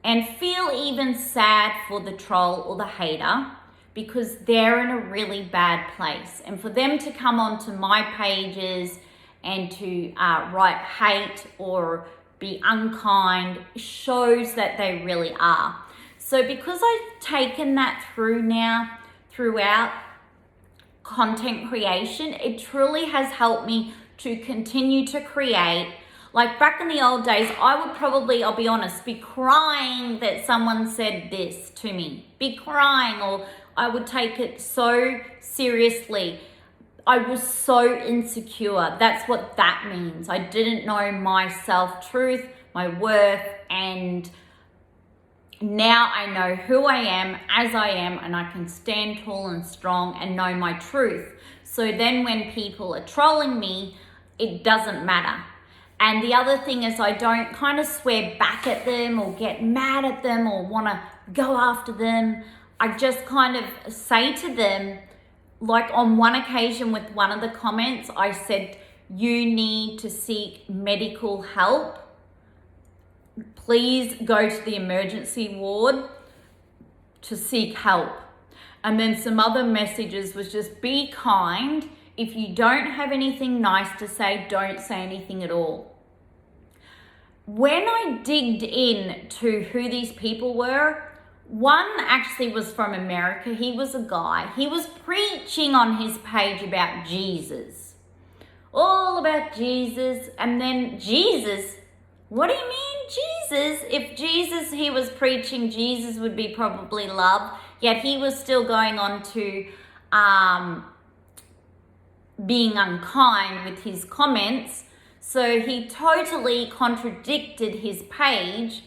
[SPEAKER 1] and feel even sad for the troll or the hater, because they're in a really bad place. And for them to come onto my pages and to write hate or be unkind shows that they really are. So because I've taken that through now, throughout content creation, it truly has helped me to continue to create. Like back in the old days, I would probably, I'll be honest, be crying that someone said this to me, be crying, or I would take it so seriously. I was so insecure. That's what that means. I didn't know my self-truth, my worth, and now I know who I am as I am, and I can stand tall and strong and know my truth. So then when people are trolling me, it doesn't matter. And the other thing is, I don't kind of swear back at them or get mad at them or want to go after them. I just kind of say to them, like on one occasion with one of the comments, I said, you need to seek medical help. Please go to the emergency ward to seek help. And then some other messages was just be kind. If you don't have anything nice to say, don't say anything at all. When I digged in to who these people were, one actually was from America. He was a guy. He was preaching on his page about Jesus. All about Jesus. And then Jesus, what do you mean Jesus? If Jesus, he was preaching, Jesus would be probably love. Yet he was still going on to being unkind with his comments. So he totally contradicted his page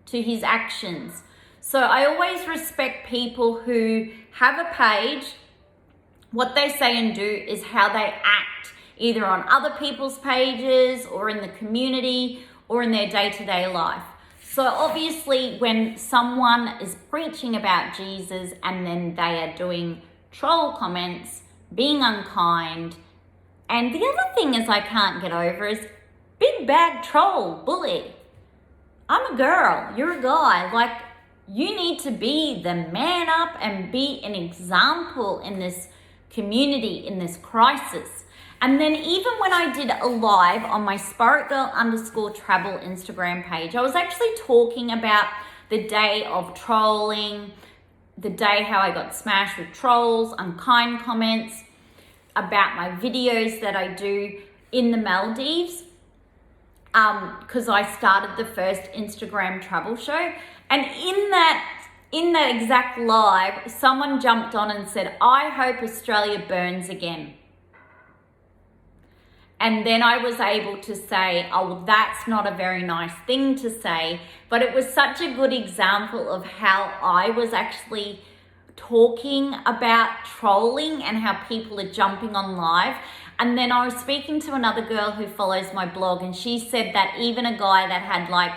[SPEAKER 1] to his actions. So I always respect people who have a page. What they say and do is how they act, either on other people's pages or in the community or in their day-to-day life. So obviously when someone is preaching about Jesus and then they are doing troll comments, being unkind, and the other thing is I can't get over is big bad troll, bully. I'm a girl, you're a guy. Like, you need to be the man up and be an example in this community, in this crisis. And then even when I did a live on my Spaitgirl_travel Instagram page, I was actually talking about the day of trolling, the day how I got smashed with trolls, unkind comments, about my videos that I do in the Maldives, because I started the first Instagram travel show. And in that exact live, someone jumped on and said, I hope Australia burns again. And then I was able to say, oh, well, that's not a very nice thing to say. But it was such a good example of how I was actually talking about trolling and how people are jumping on live. And then I was speaking to another girl who follows my blog, and she said that even a guy that had like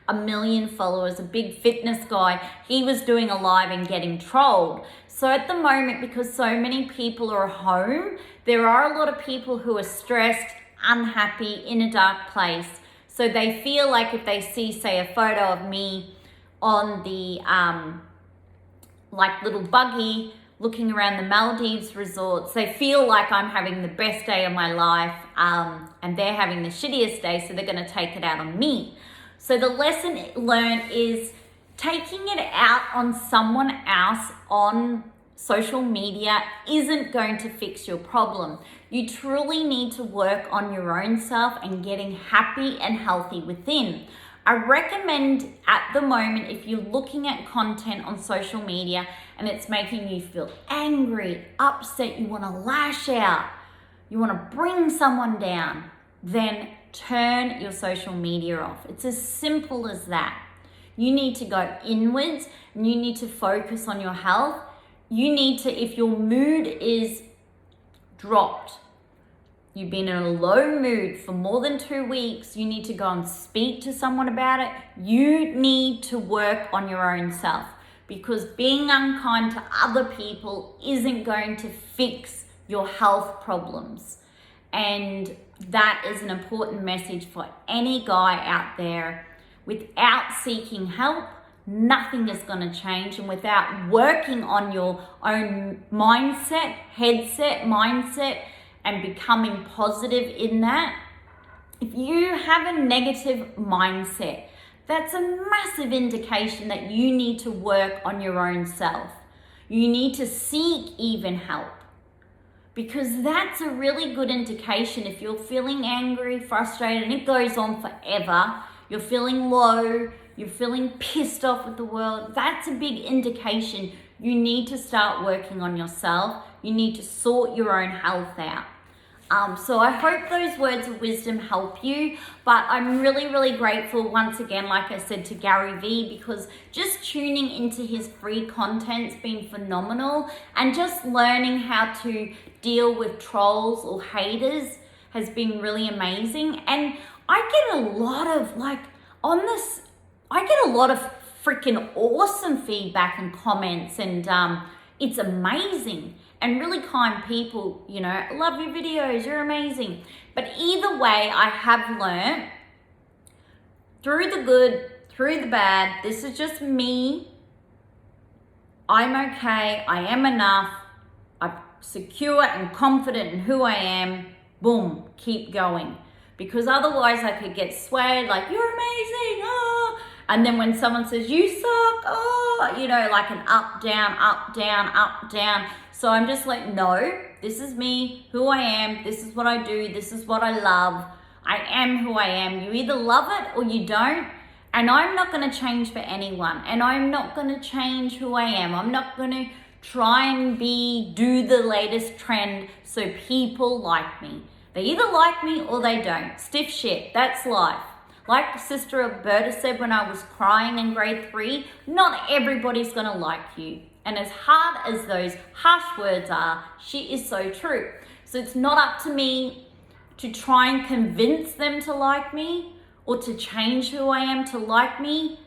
[SPEAKER 1] 1 million followers, a big fitness guy, he was doing a live and getting trolled. So at the moment, because so many people are home, there are a lot of people who are stressed, unhappy, in a dark place. So they feel like if they see, say, a photo of me on the like little buggy looking around the Maldives resorts, they feel like I'm having the best day of my life, and they're having the shittiest day, so they're going to take it out on me. So the lesson learned is taking it out on someone else on social media isn't going to fix your problem. You truly need to work on your own self and getting happy and healthy within. I recommend at the moment, if you're looking at content on social media and it's making you feel angry, upset, you want to lash out, you want to bring someone down, then turn your social media off. It's as simple as that. You need to go inwards and you need to focus on your health. You need to, if your mood is dropped, you've been in a low mood for more than 2 weeks, you need to go and speak to someone about it. You need to work on your own self, because being unkind to other people isn't going to fix your health problems. And that is an important message for any guy out there. Without seeking help, nothing is going to change. And without working on your own mindset, and becoming positive in that, if you have a negative mindset, that's a massive indication that you need to work on your own self. You need to seek even help, because that's a really good indication. If you're feeling angry, frustrated, and it goes on forever, you're feeling low, you're feeling pissed off with the world, that's a big indication you need to start working on yourself. You need to sort your own health out. So I hope those words of wisdom help you, but I'm really, really grateful once again, like I said, to Gary Vee, because just tuning into his free content's been phenomenal, and just learning how to deal with trolls or haters has been really amazing. And I get a lot of freaking awesome feedback and comments, and it's amazing. And really kind people, you know, love your videos, you're amazing. But either way, I have learned through the good, through the bad, this is just me. I'm okay, I am enough, I'm secure and confident in who I am. Boom, keep going. Because otherwise I could get swayed, like, you're amazing, oh. And then when someone says, you suck, oh, you know, like an up, down, up, down, up, down. So I'm just like, no, this is me, who I am, this is what I do, this is what I love. I am who I am. You either love it or you don't. And I'm not going to change for anyone. And I'm not going to change who I am. I'm not going to try and do the latest trend so people like me. They either like me or they don't. Stiff shit, that's life. Like Sister Alberta said when I was crying in grade 3, not everybody's going to like you. And as hard as those harsh words are, she is so true. So it's not up to me to try and convince them to like me or to change who I am to like me.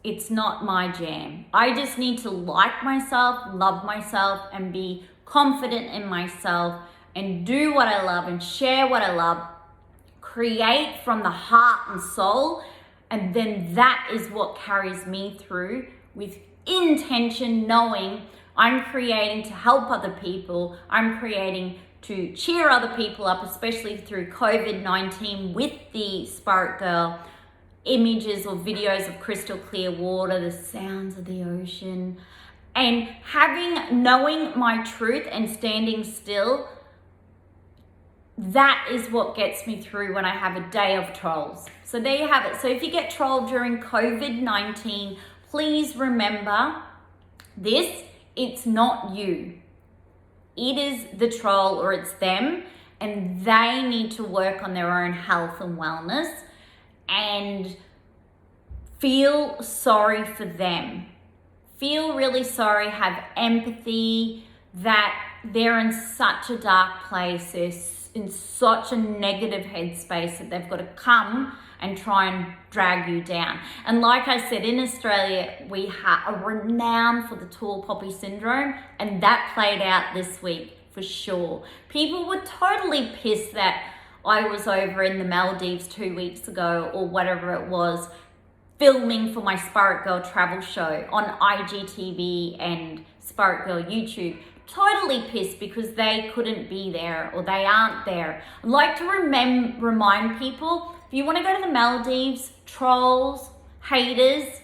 [SPEAKER 1] It's not my jam. I just need to like myself, love myself, and be confident in myself, and do what I love and share what I love, create from the heart and soul. And then that is what carries me through with intention, knowing I'm creating to help other people. I'm creating to cheer other people up, especially through COVID-19 with the Spaitgirl images or videos of crystal clear water, the sounds of the ocean, and knowing my truth and standing still. That is what gets me through when I have a day of trolls. So there you have it. So if you get trolled during COVID-19, please remember this, it's not you. It is the troll, or it's them, and they need to work on their own health and wellness, and feel sorry for them. Feel really sorry, have empathy that they're in such a dark place, they're in such a negative headspace that they've got to come and try and drag you down. And like I said, in Australia, we are renowned for the tall poppy syndrome, and that played out this week for sure. People were totally pissed that I was over in the Maldives 2 weeks ago, or whatever it was, filming for my Spaitgirl travel show on IGTV and Spaitgirl YouTube. Totally pissed because they couldn't be there, or they aren't there. I'd like to remind people, if you want to go to the Maldives, trolls, haters,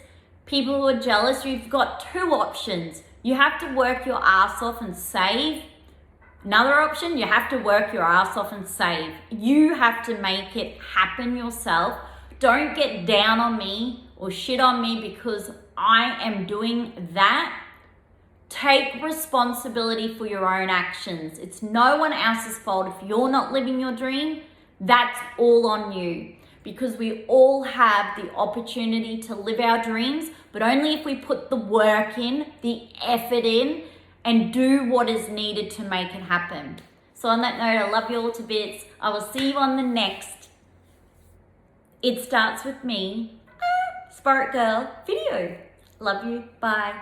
[SPEAKER 1] people who are jealous, you've got two options. You have to work your ass off and save. Another option, you have to work your ass off and save. You have to make it happen yourself. Don't get down on me or shit on me because I am doing that. Take responsibility for your own actions. It's no one else's fault. If you're not living your dream, that's all on you. Because we all have the opportunity to live our dreams, but only if we put the work in, the effort in, and do what is needed to make it happen. So on that note, I love you all to bits. I will see you on the next It Starts With Me, Spaitgirl video. Love you. Bye.